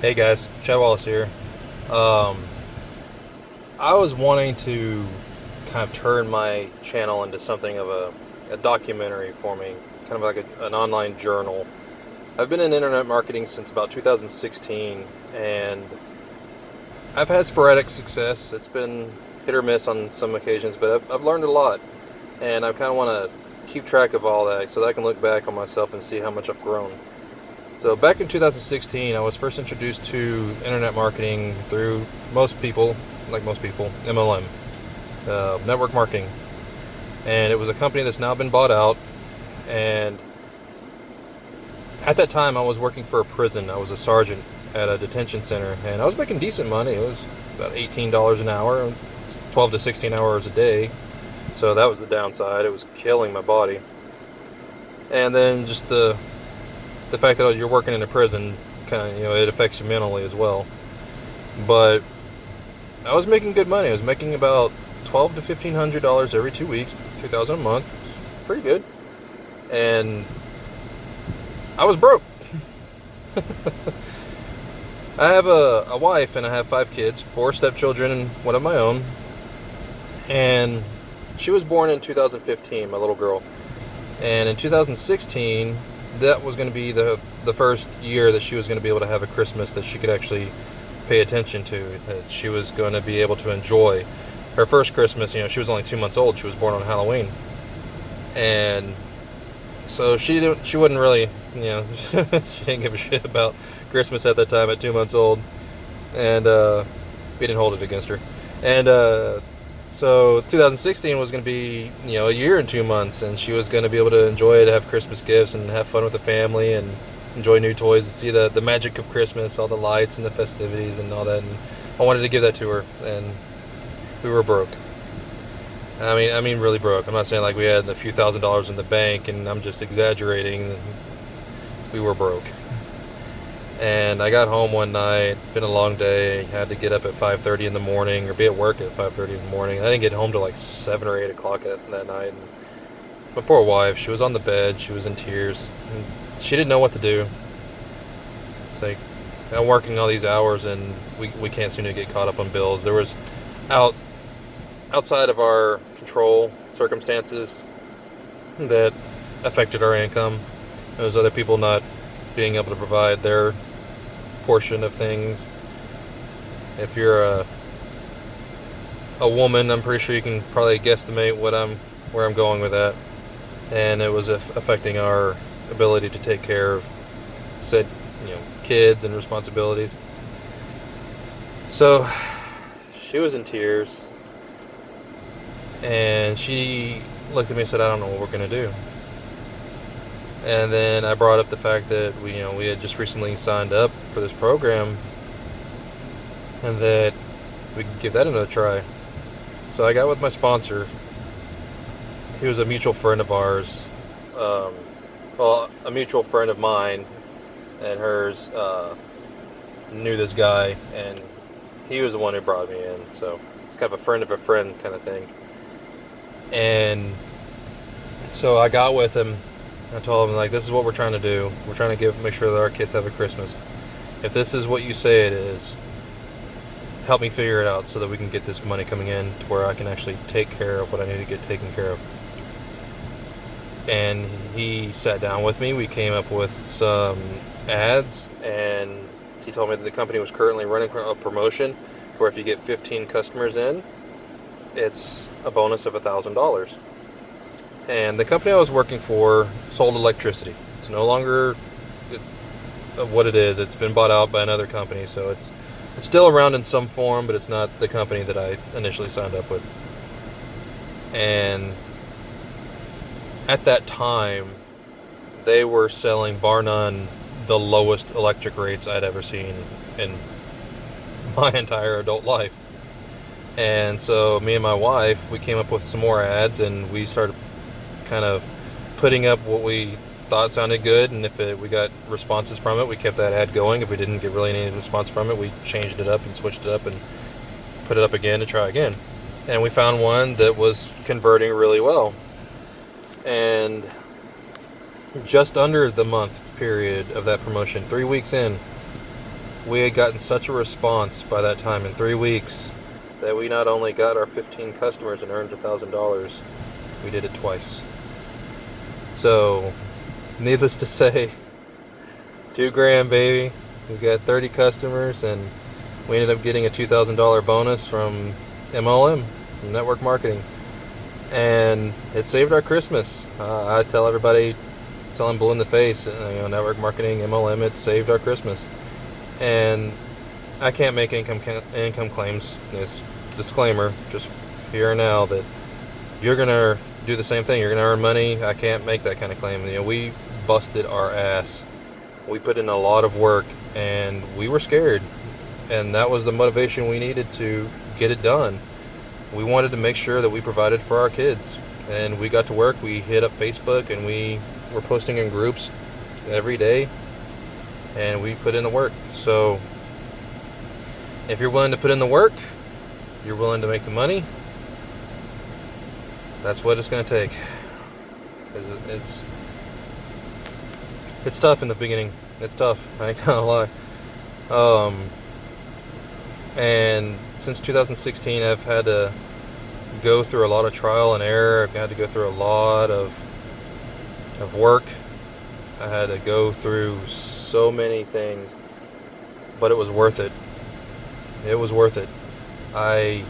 Hey guys, Chad Wallace here. Um, I was wanting to kind of turn my channel into something of a documentary for me, kind of like an online journal. I've been in internet marketing since about 2016, and I've had sporadic success. It's been hit or miss on some occasions, but I've learned a lot, and I kind of want to keep track of all that so that I can look back on myself and see how much I've grown. So back in 2016, I was first introduced to internet marketing through most people, MLM, network marketing, and it was a company that's now been bought out. And at that time, I was working for a prison. I was a sergeant at a detention center, and I was making decent money. It was about $18 an hour, 12 to 16 hours a day. So that was the downside. It was killing my body, and then just the fact that you're working in a prison kind of it affects you mentally as well. But I was making good money. I was making about $1,200 to $1,500 every 2 weeks, 2,000 a month. It's pretty good. And I was broke. I have a wife and I have 5 kids, 4 stepchildren and one of my own. And she was born in 2015, my little girl. And in 2016, that was going to be the first year that she was going to be able to have a Christmas that she could actually pay attention to, that she was going to be able to enjoy. Her first Christmas, she was only 2 months old. She was born on Halloween. And so she wouldn't really, she didn't give a shit about Christmas at that time at 2 months old. And we didn't hold it against her. And so 2016 was going to be, a year and 2 months, and she was going to be able to enjoy it, have Christmas gifts, and have fun with the family, and enjoy new toys, and see the magic of Christmas, all the lights and the festivities and all that. And I wanted to give that to her, and we were broke. I mean, really broke. I'm not saying like we had a few $1,000s in the bank, and I'm just exaggerating. We were broke. And I got home one night, been a long day, had to get up at 5:30 in the morning, or be at work at 5:30 in the morning. I didn't get home till like 7 or 8 o'clock that night. And my poor wife, she was on the bed, she was in tears. And she didn't know what to do. It's like, I'm working all these hours and we can't seem to get caught up on bills. There was out outside of our control circumstances that affected our income. There was other people not being able to provide their portion of things. If you're a woman, I'm pretty sure you can probably guesstimate where I'm going with that. And it was affecting our ability to take care of said kids and responsibilities. So she was in tears, and she looked at me and said, "I don't know what we're gonna do." And then I brought up the fact that we had just recently signed up for this program, and that we could give that another try. So I got with my sponsor. He was a mutual friend of ours. Um, well, a mutual friend of mine and hers knew this guy, and he was the one who brought me in. So it's kind of a friend of a friend kind of thing. And so I got with him. I told him, like, this is what we're trying to do. We're trying to make sure that our kids have a Christmas. If this is what you say it is, help me figure it out so that we can get this money coming in to where I can actually take care of what I need to get taken care of. And he sat down with me. We came up with some ads, and he told me that the company was currently running a promotion where if you get 15 customers in, it's a bonus of $1,000. And the company I was working for sold electricity. It's no longer what it is. It's been bought out by another company, so it's still around in some form, but it's not the company that I initially signed up with. And at that time, they were selling, bar none, the lowest electric rates I'd ever seen in my entire adult life. And so me and my wife, we came up with some more ads, and we started kind of putting up what we thought sounded good, and if we got responses from it, we kept that ad going. If we didn't get really any response from it, we changed it up and switched it up and put it up again to try again. And we found one that was converting really well. And just under the month period of that promotion, 3 weeks in, we had gotten such a response by that time in 3 weeks that we not only got our 15 customers and earned $1,000, we did it twice. So, needless to say, $2,000, baby. We got 30 customers, and we ended up getting a $2,000 bonus from MLM, from network marketing. And it saved our Christmas. I tell everybody, tell them blue in the face, network marketing, MLM, it saved our Christmas. And I can't make income claims. It's disclaimer, just here and now, that you're going to do the same thing. You're going to earn money. I can't make that kind of claim. We busted our ass. We put in a lot of work, and we were scared. And that was the motivation we needed to get it done. We wanted to make sure that we provided for our kids. And we got to work. We hit up Facebook, and we were posting in groups every day. And we put in the work. So if you're willing to put in the work, you're willing to make the money, that's what it's going to take. It's tough in the beginning. It's tough. I ain't gonna lie. And since 2016, I've had to go through a lot of trial and error. I've had to go through a lot of work. I had to go through so many things, but it was worth it. It was worth it. I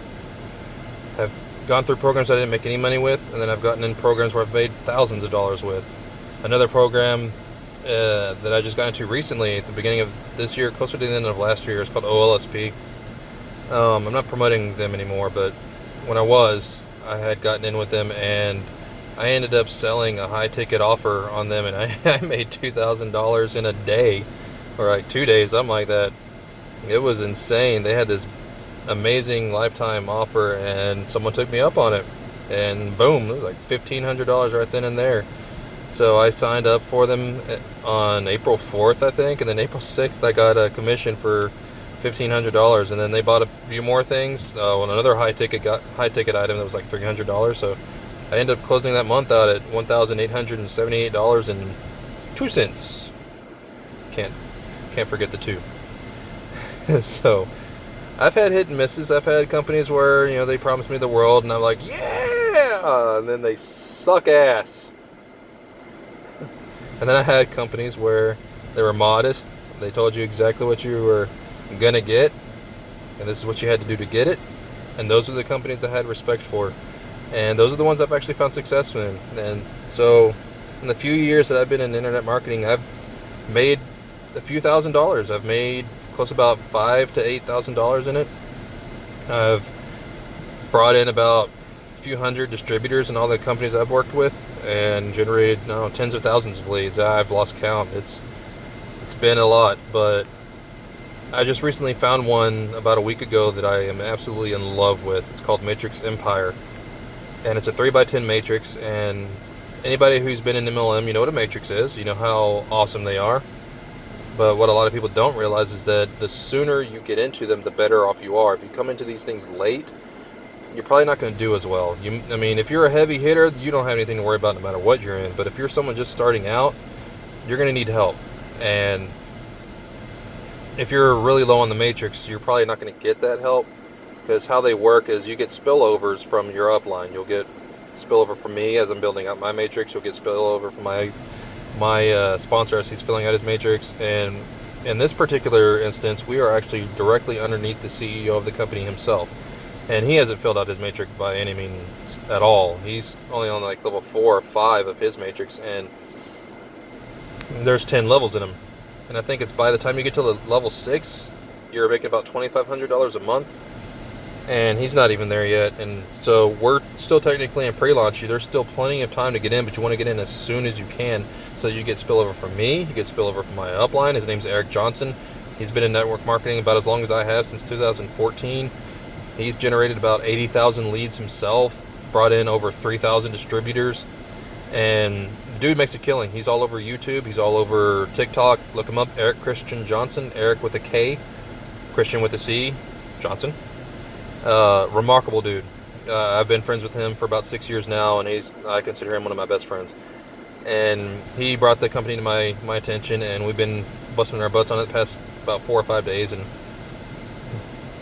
have gone through programs I didn't make any money with, and then I've gotten in programs where I've made thousands of dollars with. Another program that I just got into recently at the beginning of this year, closer to the end of last year, is called OLSP. I'm not promoting them anymore, but when I had gotten in with them, and I ended up selling a high ticket offer on them, and I made $2,000 in a day, or like 2 days, something like that. It was insane. They had this amazing lifetime offer, and someone took me up on it, and boom, it was like $1,500 right then and there. So I signed up for them on April 4th, I think, and then April 6th I got a commission for $1,500, and then they bought a few more things. Another high ticket item that was like $300. So I ended up closing that month out at $1,878.02. Can't forget the two. So I've had hit and misses. I've had companies where they promised me the world, and I'm like, yeah, and then they suck ass. And then I had companies where they were modest. They told you exactly what you were gonna get, and this is what you had to do to get it. And those are the companies I had respect for, and those are the ones I've actually found success in. And so in the few years that I've been in internet marketing, I've made a few $1,000s. I've made close about $5,000 to $8,000 in it. I've brought in about a few hundred distributors in all the companies I've worked with, and generated tens of thousands of leads. I've lost count. It's been a lot, but I just recently found one about a week ago that I am absolutely in love with. It's called Matrix Empire, and it's a 3x10 matrix. And anybody who's been in MLM, you know what a matrix is. You know how awesome they are. But what a lot of people don't realize is that the sooner you get into them, the better off you are. If you come into these things late, you're probably not going to do as well. If you're a heavy hitter, you don't have anything to worry about no matter what you're in. But if you're someone just starting out, you're going to need help. And if you're really low on the matrix, you're probably not going to get that help, because how they work is you get spillovers from your upline. You'll get spillover from me as I'm building out my matrix. You'll get spillover from my sponsor as he's filling out his matrix. And in this particular instance, we are actually directly underneath the CEO of the company himself. And he hasn't filled out his matrix by any means at all. He's only on like level 4 or 5 of his matrix, and there's 10 levels in him. And I think it's by the time you get to level 6, you're making about $2,500 a month. And he's not even there yet. And so we're still technically in pre-launch. There's still plenty of time to get in, but you want to get in as soon as you can, so you get spillover from me, you get spillover from my upline. His name's Eric Johnson. He's been in network marketing about as long as I have, since 2014. He's generated about 80,000 leads himself, brought in over 3,000 distributors, and the dude makes a killing. He's all over YouTube. He's all over TikTok. Look him up, Eric Christian Johnson. Eric with a K, Christian with a C, Johnson. Remarkable dude. I've been friends with him for about 6 years now, and I consider him one of my best friends. And he brought the company to my attention, and we've been busting our butts on it the past about 4 or 5 days, and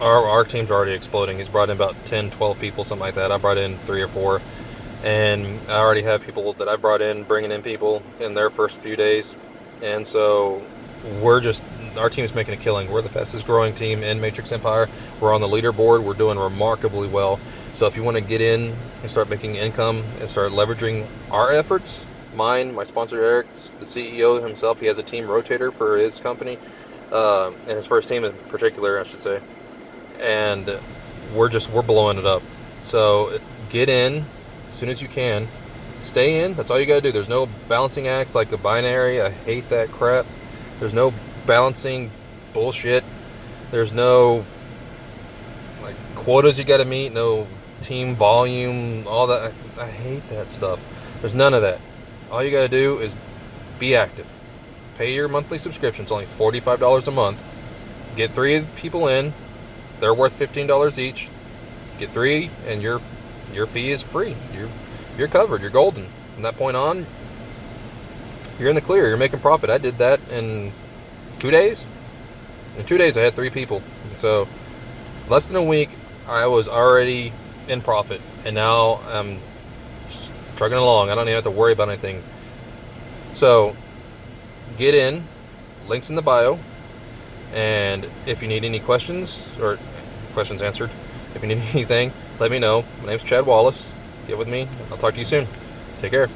our team's already exploding. He's brought in about 10, 12 people, something like that. I brought in 3 or 4, and I already have people that I brought in, bringing in people in their first few days, and so our team's making a killing. We're the fastest growing team in Matrix Empire. We're on the leaderboard. We're doing remarkably well. So if you want to get in and start making income and start leveraging our efforts, mine, my sponsor Eric, the CEO himself, he has a team rotator for his company, and his first team in particular, I should say. And we're blowing it up. So get in as soon as you can. Stay in. That's all you got to do. There's no balancing acts like a binary. I hate that crap. There's no balancing bullshit. There's no like quotas you got to meet. No team volume. All that. I hate that stuff. There's none of that. All you got to do is be active. Pay your monthly subscription. It's only $45 a month. Get 3 people in. They're worth $15 each. Get 3, and your fee is free. You're covered. You're golden. From that point on, you're in the clear. You're making profit. I did that in 2 days. In 2 days, I had 3 people. So less than a week, I was already in profit, and now I'm just trucking along. I don't even have to worry about anything. So get in. Links in the bio. And if you need any questions or questions answered, if you need anything, let me know. My name's Chad Wallace. Get with me. I'll talk to you soon. Take care.